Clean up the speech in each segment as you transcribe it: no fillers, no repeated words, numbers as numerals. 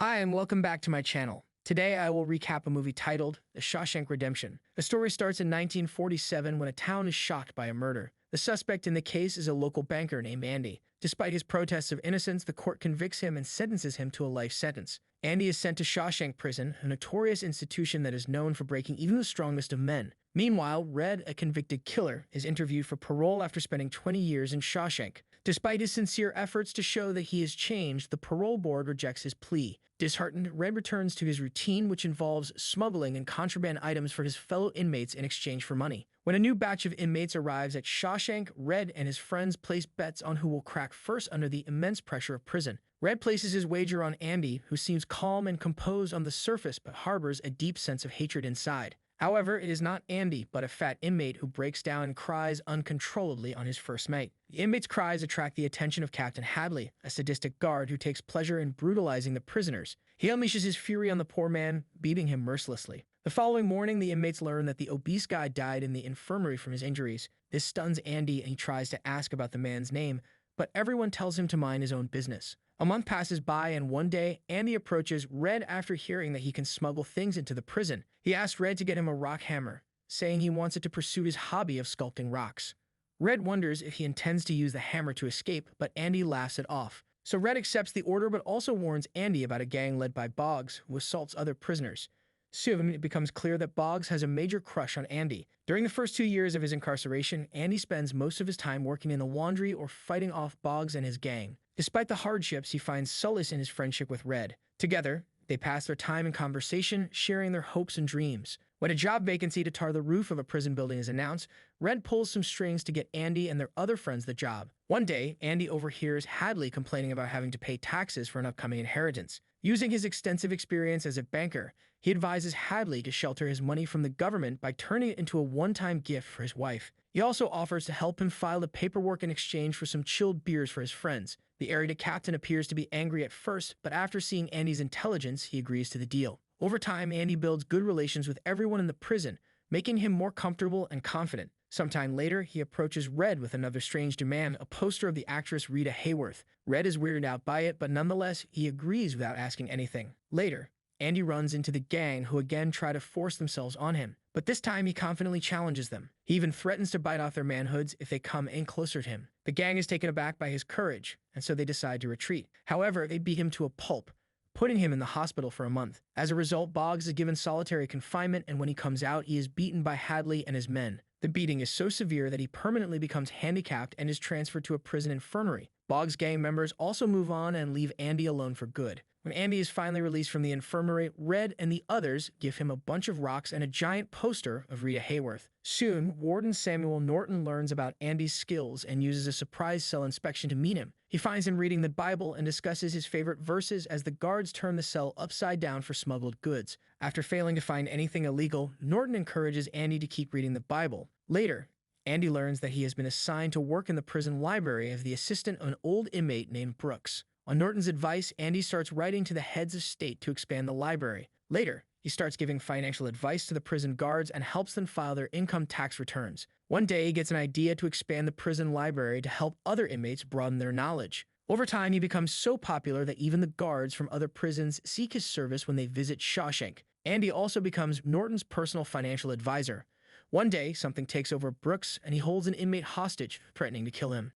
Hi, and welcome back to my channel. Today I will recap a movie titled The Shawshank Redemption. The story starts in 1947 when a town is shocked by a murder. The suspect in the case is a local banker named Andy. Despite his protests of innocence, the court convicts him and sentences him to a life sentence. Andy is sent to Shawshank Prison, a notorious institution that is known for breaking even the strongest of men. Meanwhile, Red, a convicted killer, is interviewed for parole after spending 20 years in Shawshank. Despite his sincere efforts to show that he has changed, the parole board rejects his plea. Disheartened, Red returns to his routine, which involves smuggling and contraband items for his fellow inmates in exchange for money. When a new batch of inmates arrives at Shawshank, Red and his friends place bets on who will crack first under the immense pressure of prison. Red places his wager on Andy, who seems calm and composed on the surface but harbors a deep sense of hatred inside. However, it is not Andy, but a fat inmate who breaks down and cries uncontrollably on his first night. The inmate's cries attract the attention of Captain Hadley, a sadistic guard who takes pleasure in brutalizing the prisoners. He unleashes his fury on the poor man, beating him mercilessly. The following morning, the inmates learn that the obese guy died in the infirmary from his injuries. This stuns Andy, and he tries to ask about the man's name, but everyone tells him to mind his own business. A month passes by, and one day, Andy approaches Red after hearing that he can smuggle things into the prison. He asks Red to get him a rock hammer, saying he wants it to pursue his hobby of sculpting rocks. Red wonders if he intends to use the hammer to escape, but Andy laughs it off. So Red accepts the order, but also warns Andy about a gang led by Boggs, who assaults other prisoners. Soon, it becomes clear that Boggs has a major crush on Andy. During the first 2 years of his incarceration, Andy spends most of his time working in the laundry or fighting off Boggs and his gang. Despite the hardships, he finds solace in his friendship with Red. Together, they pass their time in conversation, sharing their hopes and dreams. When a job vacancy to tar the roof of a prison building is announced, Red pulls some strings to get Andy and their other friends the job. One day, Andy overhears Hadley complaining about having to pay taxes for an upcoming inheritance. Using his extensive experience as a banker, he advises Hadley to shelter his money from the government by turning it into a one-time gift for his wife. He also offers to help him file the paperwork in exchange for some chilled beers for his friends. The area captain appears to be angry at first, but after seeing Andy's intelligence, he agrees to the deal. Over time, Andy builds good relations with everyone in the prison, making him more comfortable and confident. Sometime later, he approaches Red with another strange demand, a poster of the actress Rita Hayworth. Red is weirded out by it, but nonetheless, he agrees without asking anything. Later, Andy runs into the gang, who again try to force themselves on him. But this time, he confidently challenges them. He even threatens to bite off their manhoods if they come in closer to him. The gang is taken aback by his courage, and so they decide to retreat. However, they beat him to a pulp, putting him in the hospital for a month. As a result, Boggs is given solitary confinement, and when he comes out, he is beaten by Hadley and his men. The beating is so severe that he permanently becomes handicapped and is transferred to a prison infirmary. Boggs' gang members also move on and leave Andy alone for good. When Andy is finally released from the infirmary, Red and the others give him a bunch of rocks and a giant poster of Rita Hayworth. Soon, Warden Samuel Norton learns about Andy's skills and uses a surprise cell inspection to meet him. He finds him reading the Bible and discusses his favorite verses as the guards turn the cell upside down for smuggled goods. After failing to find anything illegal, Norton encourages Andy to keep reading the Bible. Later, Andy learns that he has been assigned to work in the prison library as the assistant of an old inmate named Brooks. On Norton's advice, Andy starts writing to the heads of state to expand the library. Later, he starts giving financial advice to the prison guards and helps them file their income tax returns. One day, he gets an idea to expand the prison library to help other inmates broaden their knowledge. Over time, he becomes so popular that even the guards from other prisons seek his service when they visit Shawshank. Andy also becomes Norton's personal financial advisor. One day, something takes over Brooks, and he holds an inmate hostage, threatening to kill him.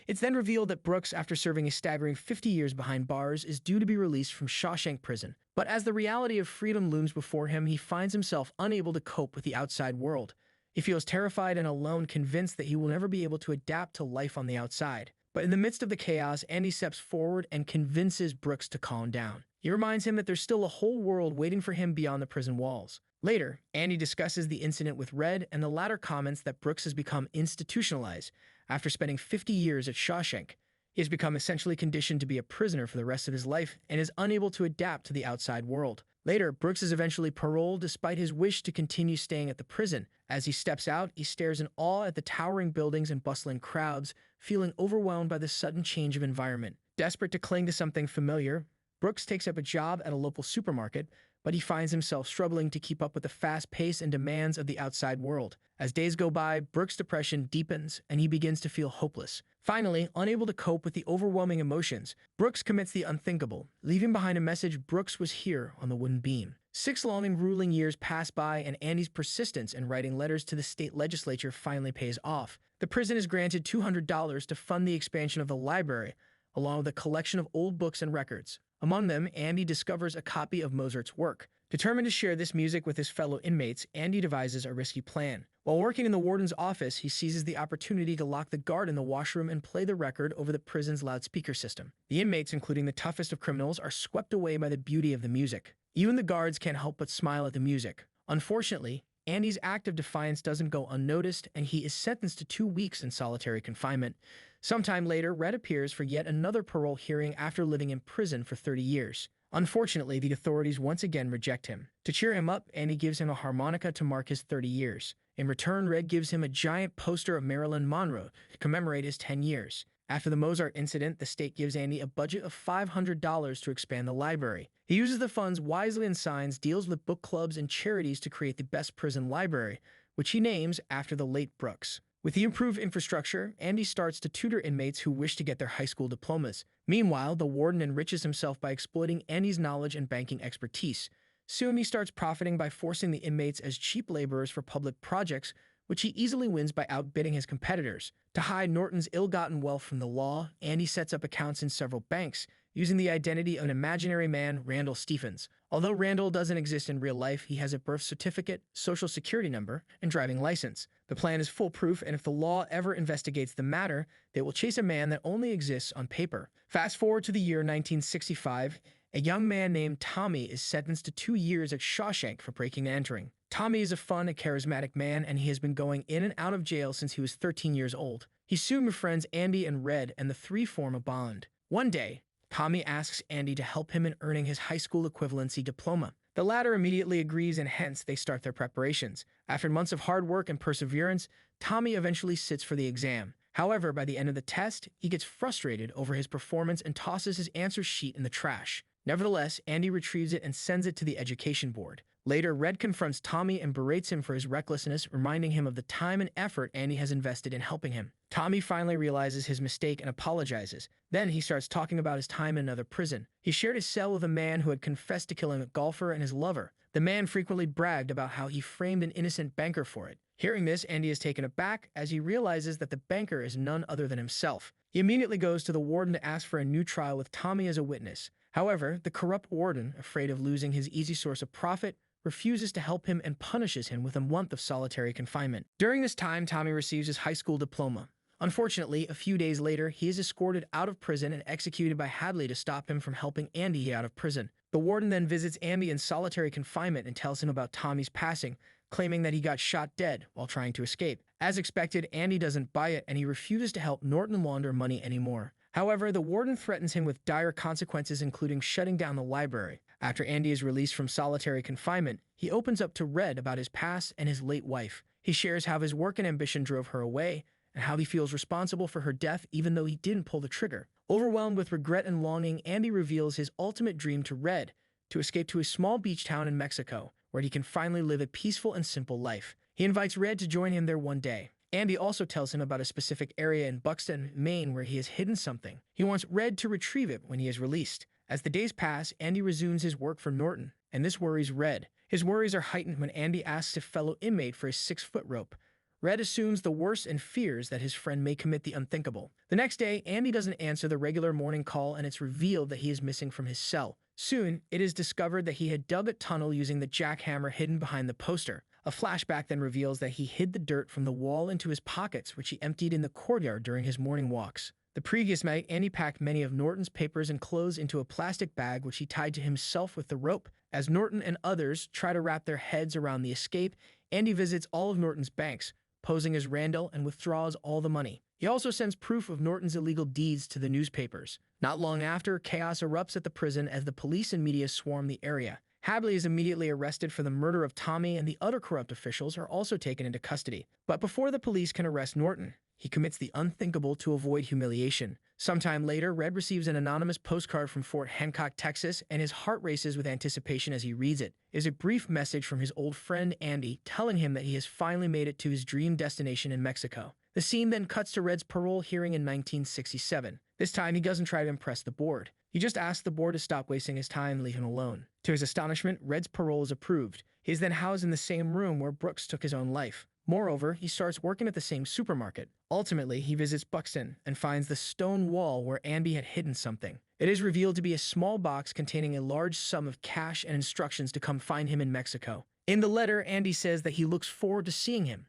It's then revealed that Brooks, after serving a staggering 50 years behind bars, is due to be released from Shawshank Prison. But as the reality of freedom looms before him, he finds himself unable to cope with the outside world. He feels terrified and alone, convinced that he will never be able to adapt to life on the outside. But in the midst of the chaos, Andy steps forward and convinces Brooks to calm down. He reminds him that there's still a whole world waiting for him beyond the prison walls. Later, Andy discusses the incident with Red, and the latter comments that Brooks has become institutionalized. After spending 50 years at Shawshank, he has become essentially conditioned to be a prisoner for the rest of his life and is unable to adapt to the outside world. Later, Brooks is eventually paroled despite his wish to continue staying at the prison. As he steps out, he stares in awe at the towering buildings and bustling crowds, feeling overwhelmed by the sudden change of environment. Desperate to cling to something familiar, Brooks takes up a job at a local supermarket, but he finds himself struggling to keep up with the fast pace and demands of the outside world. As days go by, Brooks' depression deepens, and he begins to feel hopeless. Finally, unable to cope with the overwhelming emotions, Brooks commits the unthinkable, leaving behind a message: Brooks was here on the wooden beam. 6 long and grueling years pass by, and Andy's persistence in writing letters to the state legislature finally pays off. The prison is granted $200 to fund the expansion of the library, along with a collection of old books and records. Among them, Andy discovers a copy of Mozart's work. Determined to share this music with his fellow inmates, Andy devises a risky plan. While working in the warden's office, he seizes the opportunity to lock the guard in the washroom and play the record over the prison's loudspeaker system. The inmates, including the toughest of criminals, are swept away by the beauty of the music. Even the guards can't help but smile at the music. Unfortunately, Andy's act of defiance doesn't go unnoticed, and he is sentenced to 2 weeks in solitary confinement. Sometime later, Red appears for yet another parole hearing after living in prison for 30 years. Unfortunately, the authorities once again reject him. To cheer him up, Andy gives him a harmonica to mark his 30 years. In return, Red gives him a giant poster of Marilyn Monroe to commemorate his 10 years. After the Mozart incident, the state gives Andy a budget of $500 to expand the library. He uses the funds wisely and signs deals with book clubs and charities to create the best prison library, which he names after the late Brooks. With the improved infrastructure, Andy starts to tutor inmates who wish to get their high school diplomas. Meanwhile, the warden enriches himself by exploiting Andy's knowledge and banking expertise. Soon, he starts profiting by forcing the inmates as cheap laborers for public projects, which he easily wins by outbidding his competitors. To hide Norton's ill-gotten wealth from the law, Andy sets up accounts in several banks, using the identity of an imaginary man, Randall Stephens. Although Randall doesn't exist in real life, he has a birth certificate, social security number, and driving license. The plan is foolproof, and if the law ever investigates the matter, they will chase a man that only exists on paper. Fast forward to the year 1965, a young man named Tommy is sentenced to 2 years at Shawshank for breaking and entering. Tommy is a fun and charismatic man, and he has been going in and out of jail since he was 13 years old. He soon befriends Andy and Red, and the three form a bond. One day, Tommy asks Andy to help him in earning his high school equivalency diploma. The latter immediately agrees, and hence they start their preparations. After months of hard work and perseverance, Tommy eventually sits for the exam. However, by the end of the test, he gets frustrated over his performance and tosses his answer sheet in the trash. Nevertheless, Andy retrieves it and sends it to the education board. Later, Red confronts Tommy and berates him for his recklessness, reminding him of the time and effort Andy has invested in helping him. Tommy finally realizes his mistake and apologizes. Then he starts talking about his time in another prison. He shared his cell with a man who had confessed to killing a golfer and his lover. The man frequently bragged about how he framed an innocent banker for it. Hearing this, Andy is taken aback as he realizes that the banker is none other than himself. He immediately goes to the warden to ask for a new trial with Tommy as a witness. However, the corrupt warden, afraid of losing his easy source of profit, refuses to help him and punishes him with a month of solitary confinement. During this time, Tommy receives his high school diploma. Unfortunately, a few days later, he is escorted out of prison and executed by Hadley to stop him from helping Andy get out of prison. The warden then visits Andy in solitary confinement and tells him about Tommy's passing, claiming that he got shot dead while trying to escape. As expected, Andy doesn't buy it, and he refuses to help Norton launder money anymore. However, the warden threatens him with dire consequences, including shutting down the library. After Andy is released from solitary confinement, he opens up to Red about his past and his late wife. He shares how his work and ambition drove her away, and how he feels responsible for her death even though he didn't pull the trigger. Overwhelmed with regret and longing, Andy reveals his ultimate dream to Red: to escape to a small beach town in Mexico, where he can finally live a peaceful and simple life. He invites Red to join him there one day. Andy also tells him about a specific area in Buxton, Maine, where he has hidden something. He wants Red to retrieve it when he is released. As the days pass, Andy resumes his work for Norton, and this worries Red. His worries are heightened when Andy asks a fellow inmate for his 6-foot rope. Red assumes the worst and fears that his friend may commit the unthinkable. The next day, Andy doesn't answer the regular morning call, and it's revealed that he is missing from his cell. Soon, it is discovered that he had dug a tunnel using the jackhammer hidden behind the poster. A flashback then reveals that he hid the dirt from the wall into his pockets, which he emptied in the courtyard during his morning walks. The previous night, Andy packed many of Norton's papers and clothes into a plastic bag, which he tied to himself with the rope. As Norton and others try to wrap their heads around the escape, Andy visits all of Norton's banks, posing as Randall, and withdraws all the money. He also sends proof of Norton's illegal deeds to the newspapers. Not long after, chaos erupts at the prison as the police and media swarm the area. Hadley is immediately arrested for the murder of Tommy, and the other corrupt officials are also taken into custody. But before the police can arrest Norton, he commits the unthinkable to avoid humiliation. Sometime later, Red receives an anonymous postcard from Fort Hancock, Texas, and his heart races with anticipation as he reads it. It is a brief message from his old friend Andy, telling him that he has finally made it to his dream destination in Mexico. The scene then cuts to Red's parole hearing in 1967. This time, he doesn't try to impress the board. He just asks the board to stop wasting his time and leave him alone. To his astonishment, Red's parole is approved. He is then housed in the same room where Brooks took his own life. Moreover, he starts working at the same supermarket. Ultimately, he visits Buxton and finds the stone wall where Andy had hidden something. It is revealed to be a small box containing a large sum of cash and instructions to come find him in Mexico. In the letter, Andy says that he looks forward to seeing him.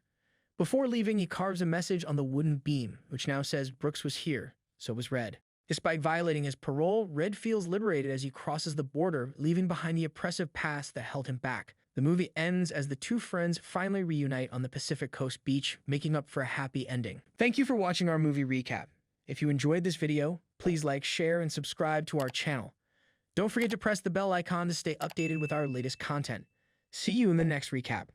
Before leaving, he carves a message on the wooden beam, which now says Brooks was here, so was Red. Despite violating his parole, Red feels liberated as he crosses the border, leaving behind the oppressive past that held him back. The movie ends as the two friends finally reunite on the Pacific Coast beach, making up for a happy ending. Thank you for watching our movie recap. If you enjoyed this video, please like, share, and subscribe to our channel. Don't forget to press the bell icon to stay updated with our latest content. See you in the next recap.